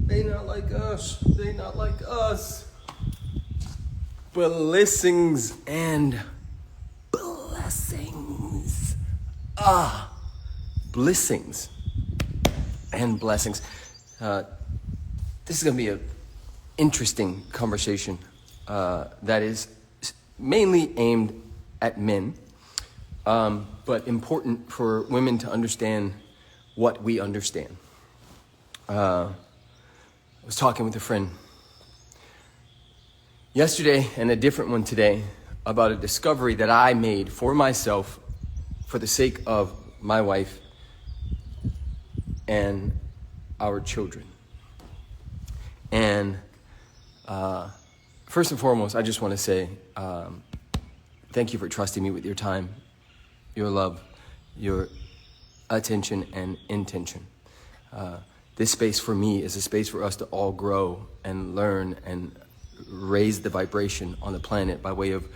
They not like us. They not like us. Blessings and blessings. Blessings and blessings. This is going to be an interesting conversation that is mainly aimed at men, but important for women to understand what we understand. I was talking with a friend yesterday and a different one today about a discovery that I made for myself for the sake of my wife and our children. And first and foremost, I just want to say thank you for trusting me with your time, your love, your attention and intention. This space for me is a space for us to all grow and learn and raise the vibration on the planet by way of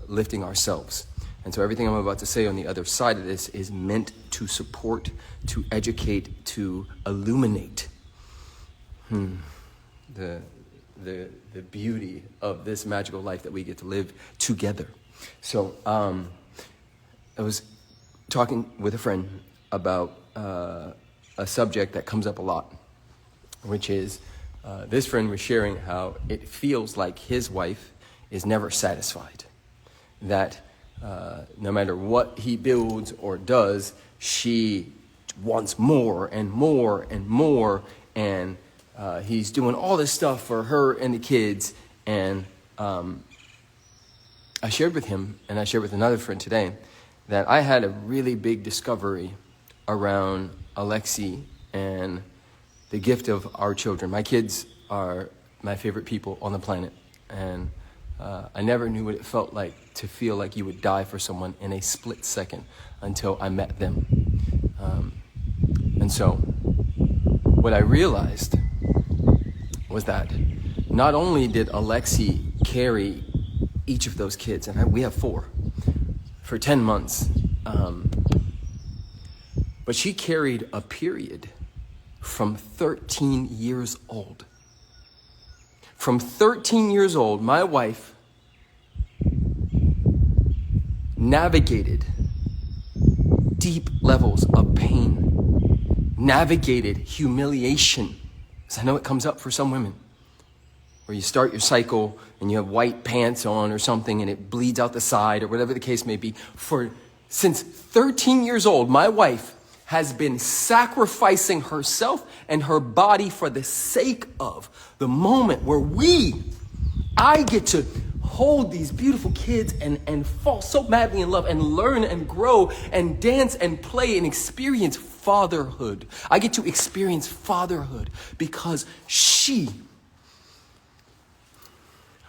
lifting ourselves. And so everything I'm about to say on the other side of this is meant to support, to educate, to illuminate the beauty of this magical life that we get to live together. So I was talking with a friend about a subject that comes up a lot, which is this friend was sharing how it feels like his wife is never satisfied. That no matter what he builds or does, she wants more and more and more. And he's doing all this stuff for her and the kids. And I shared with him, and I shared with another friend today, that I had a really big discovery around Alexi and the gift of our children. My kids are my favorite people on the planet, and I never knew what it felt like to feel like you would die for someone in a split second until I met them. And so what I realized was that not only did Alexi carry each of those kids, and we have 4, for 10 months, but she carried a period from 13 years old. From 13 years old, my wife navigated deep levels of pain, navigated humiliation, because I know it comes up for some women, where you start your cycle and you have white pants on or something and it bleeds out the side or whatever the case may be. Since 13 years old, my wife has been sacrificing herself and her body for the sake of the moment where I get to hold these beautiful kids and fall so madly in love and learn and grow and dance and play and experience fatherhood. I get to experience fatherhood because she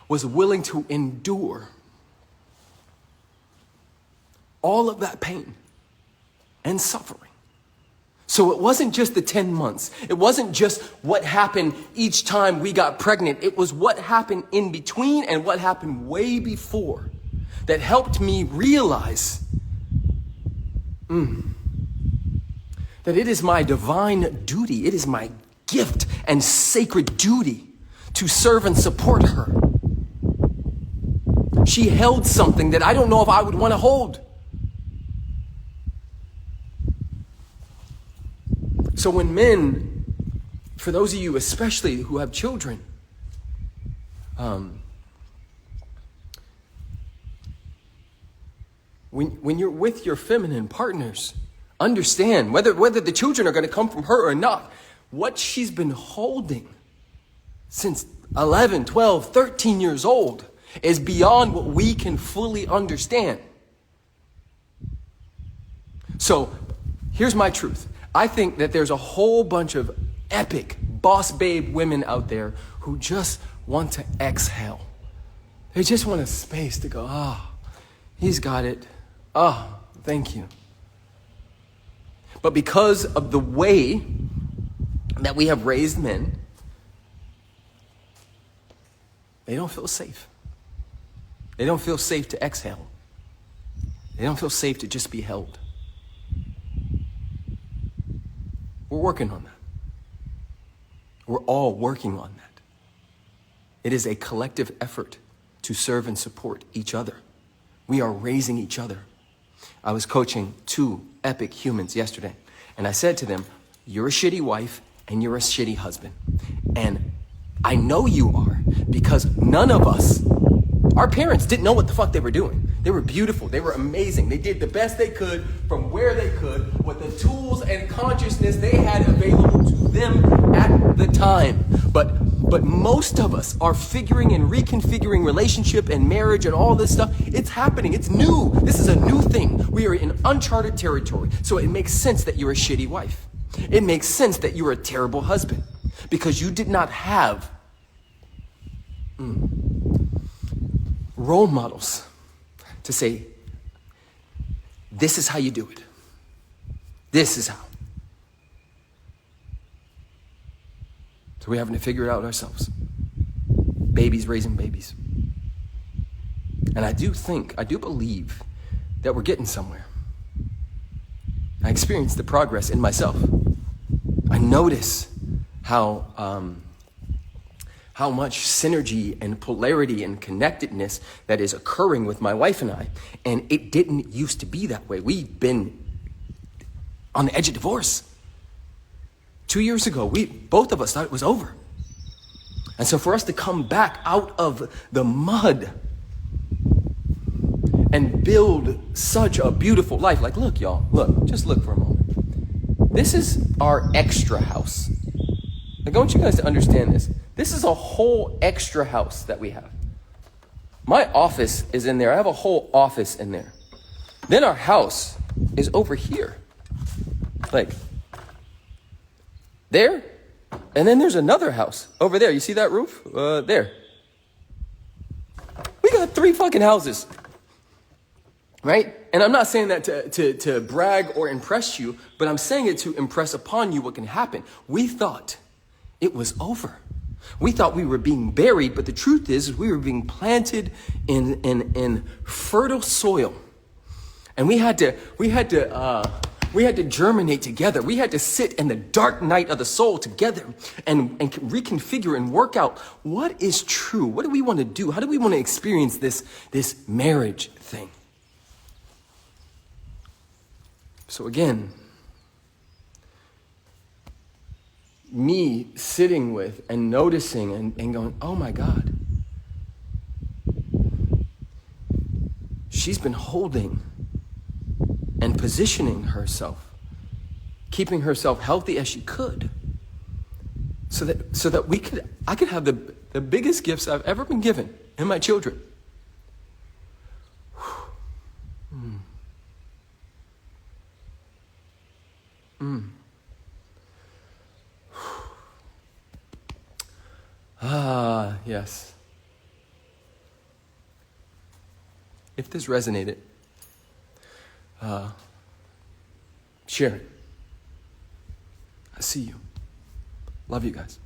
was willing to endure all of that pain and suffering. So it wasn't just the 10 months. It wasn't just what happened each time we got pregnant. It was what happened in between and what happened way before that helped me realize that it is my divine duty, it is my gift and sacred duty to serve and support her. She held something that I don't know if I would want to hold. So when men, for those of you especially who have children, when you're with your feminine partners, understand whether the children are going to come from her or not, what she's been holding since 11, 12, 13 years old is beyond what we can fully understand. So here's my truth. I think that there's a whole bunch of epic boss babe women out there who just want to exhale. They just want a space to go, he's got it. Thank you. But because of the way that we have raised men, they don't feel safe. They don't feel safe to exhale. They don't feel safe to just be held. We're working on that. We're all working on that. It is a collective effort to serve and support each other. We are raising each other. I was coaching 2 epic humans yesterday, and I said to them, you're a shitty wife and you're a shitty husband. And I know you are because none of us, our parents didn't know what the fuck they were doing. They were beautiful. They were amazing. They did the best they could from where they could with the tools and consciousness they had available to them at the time. But most of us are figuring and reconfiguring relationship and marriage and all this stuff. It's happening. It's new. This is a new thing. We are in uncharted territory. So it makes sense that you're a shitty wife. It makes sense that you're a terrible husband because you did not have role models to say, this is how you do it. This is how. So we're having to figure it out ourselves. Babies raising babies. And I do believe that we're getting somewhere. I experience the progress in myself. I notice how much synergy and polarity and connectedness that is occurring with my wife and I. And it didn't used to be that way. We've been on the edge of divorce. 2 years ago, both of us thought it was over. And so for us to come back out of the mud and build such a beautiful life. Like, look, y'all, just look for a moment. This is our extra house. Like, I want you guys to understand this. This is a whole extra house that we have. My office is in there. I have a whole office in there. Then our house is over here. Like, there. And then there's another house over there. You see that roof? There. We got 3 fucking houses. Right? And I'm not saying that to brag or impress you, but I'm saying it to impress upon you what can happen. We thought it was over. We thought we were being buried, but the truth is we were being planted in fertile soil. And we had to germinate together. We had to sit in the dark night of the soul together and reconfigure and work out what is true. What do we want to do? How do we want to experience this marriage thing? So again, me sitting with and noticing and going, oh my God, she's been holding and positioning herself, keeping herself healthy as she could, so that I could have the biggest gifts I've ever been given in my children. Yes. If this resonated, share it. I see you. Love you guys.